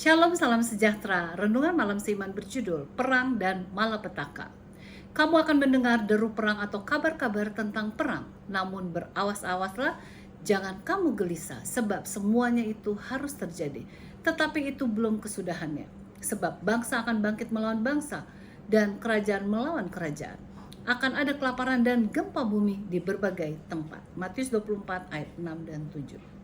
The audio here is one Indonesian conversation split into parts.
Shalom, salam sejahtera. Renungan malam seiman berjudul Perang dan Malapetaka. Kamu akan mendengar deru perang atau kabar-kabar tentang perang. Namun berawas-awaslah, jangan kamu gelisah, sebab semuanya itu harus terjadi. Tetapi itu belum kesudahannya. Sebab bangsa akan bangkit melawan bangsa, dan kerajaan melawan kerajaan. Akan ada kelaparan dan gempa bumi di berbagai tempat. Matius 24 ayat 6 dan 7.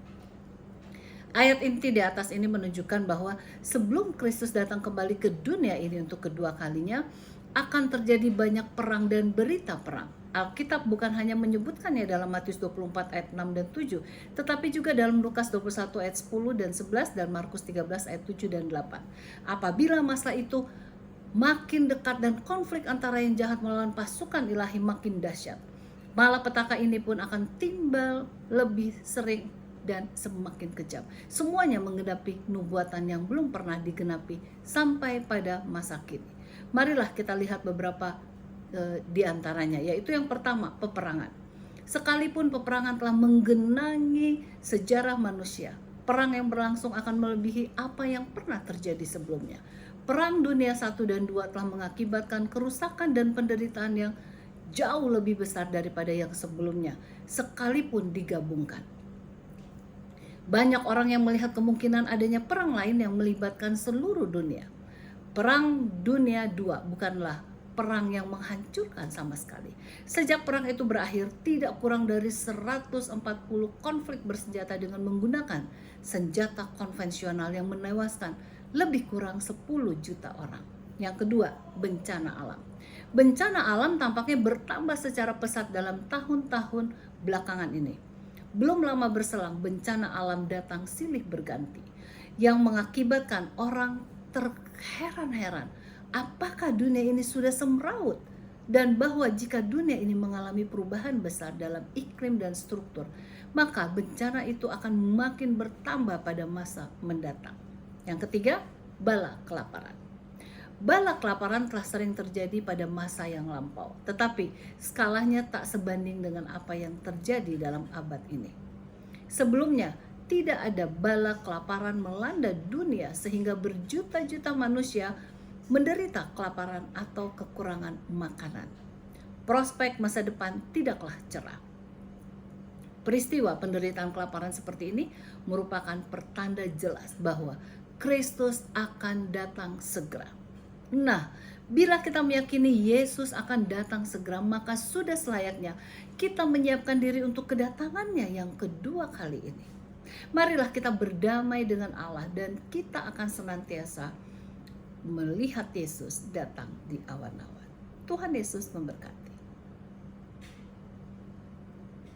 Ayat inti di atas ini menunjukkan bahwa sebelum Kristus datang kembali ke dunia ini untuk kedua kalinya, akan terjadi banyak perang dan berita perang. Alkitab bukan hanya menyebutkannya dalam Matius 24 ayat 6 dan 7, tetapi juga dalam Lukas 21 ayat 10 dan 11 dan Markus 13 ayat 7 dan 8. Apabila masa itu makin dekat dan konflik antara yang jahat melawan pasukan ilahi makin dahsyat, malapetaka ini pun akan timbal lebih sering dan semakin kejam. Semuanya menggenapi nubuatan yang belum pernah digenapi sampai pada masa kini. Marilah kita lihat beberapa di antaranya, yaitu yang pertama, peperangan. Sekalipun peperangan telah menggenangi sejarah manusia, perang yang berlangsung akan melebihi apa yang pernah terjadi sebelumnya. Perang Dunia 1 dan 2 telah mengakibatkan kerusakan dan penderitaan yang jauh lebih besar daripada yang sebelumnya, sekalipun digabungkan. Banyak orang yang melihat kemungkinan adanya perang lain yang melibatkan seluruh dunia. Perang Dunia II bukanlah perang yang menghancurkan sama sekali. Sejak perang itu berakhir, tidak kurang dari 140 konflik bersenjata dengan menggunakan senjata konvensional yang menewaskan lebih kurang 10 juta orang. Yang kedua, bencana alam. Bencana alam tampaknya bertambah secara pesat dalam tahun-tahun belakangan ini. Belum lama berselang, bencana alam datang silih berganti yang mengakibatkan orang terheran-heran apakah dunia ini sudah semraut, dan bahwa jika dunia ini mengalami perubahan besar dalam iklim dan struktur, maka bencana itu akan makin bertambah pada masa mendatang. Yang ketiga, bala kelaparan. Bala kelaparan telah sering terjadi pada masa yang lampau, tetapi skalanya tak sebanding dengan apa yang terjadi dalam abad ini. Sebelumnya, tidak ada bala kelaparan melanda dunia sehingga berjuta-juta manusia menderita kelaparan atau kekurangan makanan. Prospek masa depan tidaklah cerah. Peristiwa penderitaan kelaparan seperti ini merupakan pertanda jelas bahwa Kristus akan datang segera. Nah, bila kita meyakini Yesus akan datang segera, maka sudah selayaknya kita menyiapkan diri untuk kedatangannya yang kedua kali ini. Marilah kita berdamai dengan Allah dan kita akan senantiasa melihat Yesus datang di awan-awan. Tuhan Yesus memberkati.